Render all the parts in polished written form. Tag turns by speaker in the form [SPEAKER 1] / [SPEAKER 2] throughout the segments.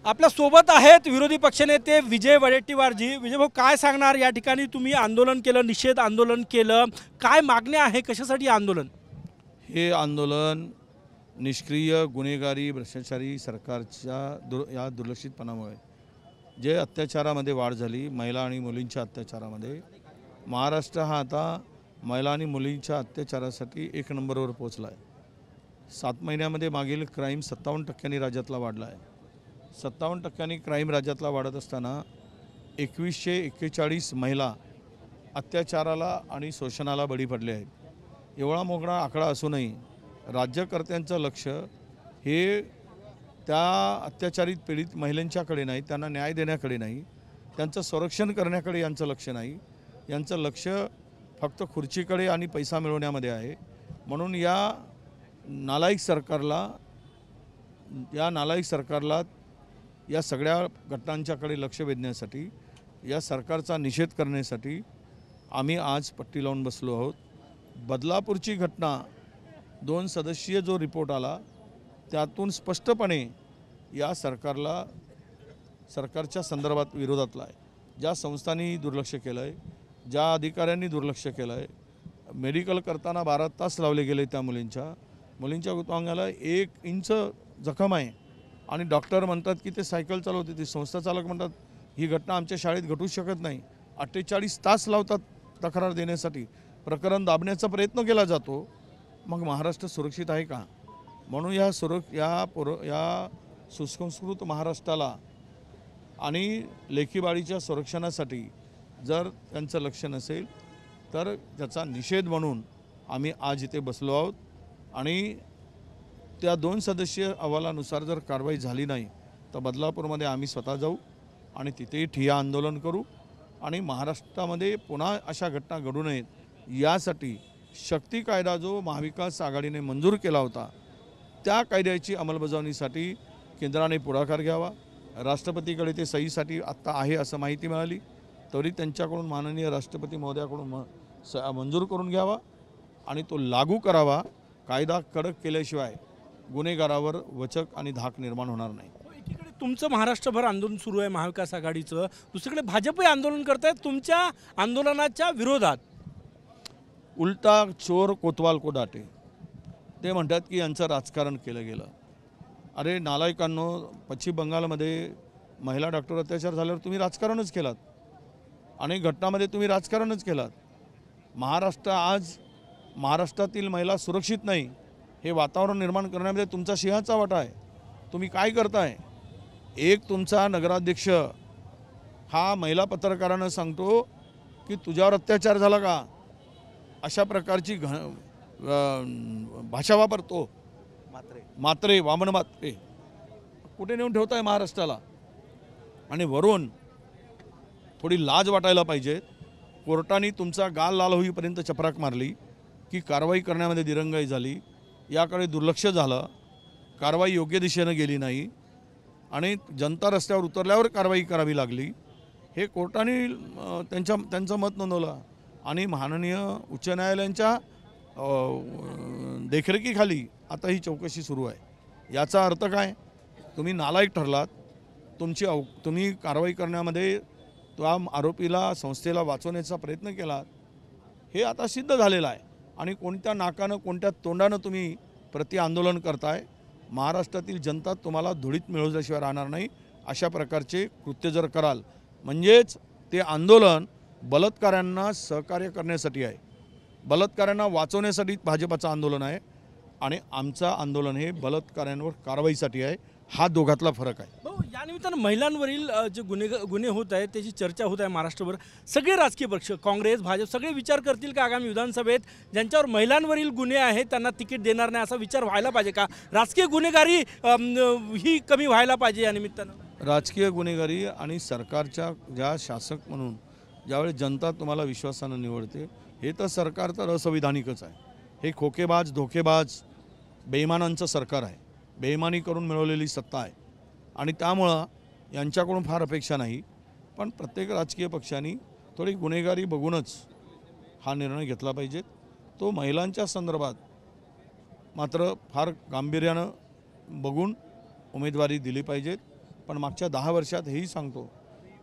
[SPEAKER 1] आपल्या सोबत आहेत विरोधी पक्षनेते विजय वडेट्टीवारजी। विजय भाऊ, काय सांगणार? या ठिकाणी तुम्ही आंदोलन केलं, निषेध आंदोलन केलं, काय मागण्या आहे, कशासाठी आंदोलन?
[SPEAKER 2] हे आंदोलन निष्क्रिय गुन्हेगारी भ्रष्टाचारी सरकारच्या या दुर्लक्षितपणामुळे जे अत्याचारामध्ये वाढ झाली, महिला आणि मुलींच्या अत्याचारामध्ये, महाराष्ट्र हा आता महिला आणि मुलींच्या अत्याचारासाठी 1 नंबरवर पोहोचला आहे। 7 महिन्यामध्ये मागील क्राईम 57% राज्यातला वाढला आहे। 57% क्राईम राज्यातला वाढत असताना 2141 महिला अत्याचाराला आणि शोषणाला बळी पडले आहेत। एवढा मोठा आकडा असूनही राज्यकर्त्यांचं लक्ष हे त्या अत्याचारित पीडित महिलांच्याकडे नाही, त्यांना न्याय देण्याकडे नाही, त्यांचं संरक्षण करण्याकडे यांचं लक्ष नाही। यांचं लक्ष फक्त खुर्चीकडे आणि पैसा मिळवण्यामध्ये आहे। म्हणून या नालायक सरकारला या सगळ्या घटनांच्याकडे लक्ष वेधण्यासाठी, या सरकारचा निषेध करण्यासाठी आम्ही आज पट्टी लावून बसलो आहोत। बदलापूरची घटना 2 सदस्यीय जो रिपोर्ट आला त्यातून स्पष्टपणे या सरकारच्या संदर्भात विरोधातला आहे। ज्या संस्थांनी दुर्लक्ष केलं आहे, ज्या अधिकाऱ्यांनी दुर्लक्ष केलं आहे, मेडिकल करताना 12 तास लावले गेले, त्या मुलींच्या गुप्तांगाला 1 इंच जखम आहे आणि डॉक्टर म्हणतात की ते सायकल चालवते, ते संस्था चालक म्हणतात ही घटना आमच्या शाळेत घटू शकत नाही। 48 तास लावतात तक्रार देण्यासाठी, प्रकरण दाबण्याचा प्रयत्न केला जातो। मग महाराष्ट्र सुरक्षित आहे का? म्हणून या सुसंस्कृत महाराष्ट्राला आणि लेखीबाळीच्या संरक्षणासाठी जर त्यांचं लक्ष नसेल तर त्याचा निषेध म्हणून आम्ही आज इथे बसलो आहोत। आणि त्या 2 सदस्यीय अहवालानुसार जर कारवाई झाली नाही तर बदलापूरमध्ये आम्ही स्वतः जाऊ आणि तिथेही ठिय्या आंदोलन करू आणि महाराष्ट्रामध्ये पुन्हा अशा घटना घडू नयेत यासाठी शक्ती कायदा जो महाविकास आघाडीने मंजूर केला होता त्या कायद्याची अंमलबजावणीसाठी केंद्राने पुढाकार घ्यावा। राष्ट्रपतीकडे ते सहीसाठी आत्ता आहे असं माहिती मिळाली, तरी त्यांच्याकडून माननीय राष्ट्रपती महोदयाकडून मंजूर करून घ्यावा आणि तो लागू करावा। कायदा कडक केल्याशिवाय गुन्हेगारावर वचक आणि धाक निर्माण होणार नाही।
[SPEAKER 1] एकीकडे तुमचं महाराष्ट्रभर आंदोलन सुरू आहे महाविकास आघाडीचं, दुसरीकडे भाजपही आंदोलन करत आहेत तुमच्या आंदोलनाच्या विरोधात।
[SPEAKER 2] उलटा चोर कोतवाल को डाटे, ते म्हणतात की यांचं राजकारण केलं गेलं। अरे नालायकांनो, पश्चिम बंगालमध्ये महिला डॉक्टर अत्याचार झाल्यावर तुम्ही राजकारणच केलात, अनेक घटनांमध्ये तुम्ही राजकारणच केलात। महाराष्ट्रातील महिला सुरक्षित नाही हे वातावरण निर्माण करण्यामध्ये तुमचा सिंहाचा वाटा आहे। तुम्ही काय करताय? एक तुमचा नगराध्यक्ष हा महिला पत्रकारांना सांगतो की तुझ्यावर अत्याचार झाला का, अशा प्रकारची भाषा वापरतो। मात्रे वामन मात्रे कुठे नेऊन ठेवताय महाराष्ट्राला? आणि वरून थोडी लाज वाटायला पाहिजे। कोर्टाने तुमचा गाल लाल होईपर्यंत चपराक मारली की कारवाई करण्यामध्ये दिरंगाई झाली, याकडे दुर्लक्ष झालं, कारवाई योग्य दिशेनं गेली नाही आणि जनता रस्त्यावर उतरल्यावर कारवाई करावी लागली। हे कोर्टाने त्यांचं मत नोंदवलं आणि माननीय उच्च न्यायालयांच्या देखरेखीखाली आता ही चौकशी सुरू आहे। याचा अर्थ काय? तुम्ही नालायक ठरलात, तुम्ही कारवाई करण्यामध्ये त्या आरोपीला संस्थेला वाचवण्याचा प्रयत्न केलात, हे आता सिद्ध झालेलं आहे। आणि कोणत्या नाकानं कोणत्या तोंडानं तुम्ही प्रति आंदोलन करताय? महाराष्ट्रातील जनता तुम्हाला धुळीत मिळवल्याशिवाय राहणार नाही। अशा प्रकारचे कृत्य जर कराल म्हणजेच ते आंदोलन बलात्काऱ्यांना सहकार्य करण्यासाठी आहे, बलात्काऱ्यांना वाचवण्यासाठी भाजपचं आंदोलन आहे आणि आमचं आंदोलन हे बलात्काऱ्यांवर कारवाईसाठी आहे। हा दोघातला फरक आहे।
[SPEAKER 1] या निमित्तानं महिलांवरील जे गुन्हे होत आहेत त्याची चर्चा होत आहे महाराष्ट्रभर। सगळे राजकीय पक्ष, काँग्रेस, भाजप सगळे विचार करतील का आगामी विधानसभेत ज्यांच्यावर महिलांवरील गुन्हे आहेत त्यांना तिकीट देणार नाही, असा विचार व्हायला पाहिजे का? राजकीय गुन्हेगारी ही कमी व्हायला पाहिजे या निमित्तानं।
[SPEAKER 2] राजकीय गुन्हेगारी आणि सरकारच्या ज्या शासक म्हणून ज्यावेळी जनता तुम्हाला विश्वासानं निवडते, हे तर सरकार तर असंविधानिकच आहे। हे खोकेबाज, धोकेबाज, बेईमानांचं सरकार आहे, बेईमानी करून मिळवलेली सत्ता आहे आणि त्यामुळं यांच्याकडून फार अपेक्षा नाही। पण प्रत्येक राजकीय पक्षांनी थोडी गुन्हेगारी बघूनच हा निर्णय घेतला पाहिजे। तो महिलांच्या संदर्भात मात्र फार गांभीर्यानं बघून उमेदवारी दिली पाहिजे। पण मागच्या 10 वर्षात हेही सांगतो,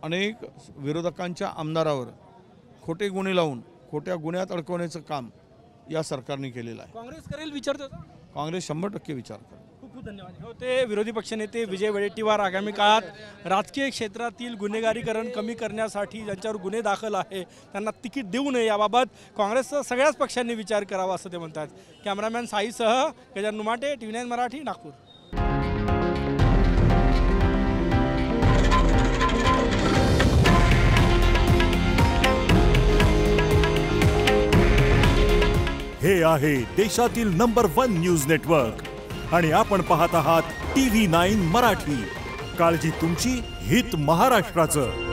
[SPEAKER 2] अनेक विरोधकांच्या आमदारावर खोटे गुन्हे लावून खोट्या गुन्ह्यात अडकवण्याचं काम या सरकारने केलेलं आहे.
[SPEAKER 1] काँग्रेस करेल विचारतो का?
[SPEAKER 2] काँग्रेस 100% विचार करेल.
[SPEAKER 1] खूप खूप धन्यवाद. होते विरोधी पक्षनेते विजय वडेट्टीवार. आगामी काळात राजकीय क्षेत्रातील गुन्हेगारीकरण कमी करण्यासाठी ज्यांच्यावर गुन्हे दाखल आहे त्यांना तिकीट देऊ नये याबाबत काँग्रेसचा सगळ्याच पक्षांनी विचार करावा असं ते म्हणतात. कॅमेरामॅन साईसह गजानन नुमाटे, TV9 मराठी, नागपूर.
[SPEAKER 3] हे आहे देशातील नंबर 1 न्यूज नेटवर्क आणि आपण पाहत आहात TV9 मराठी. काळजी तुमची, हित महाराष्ट्राचं.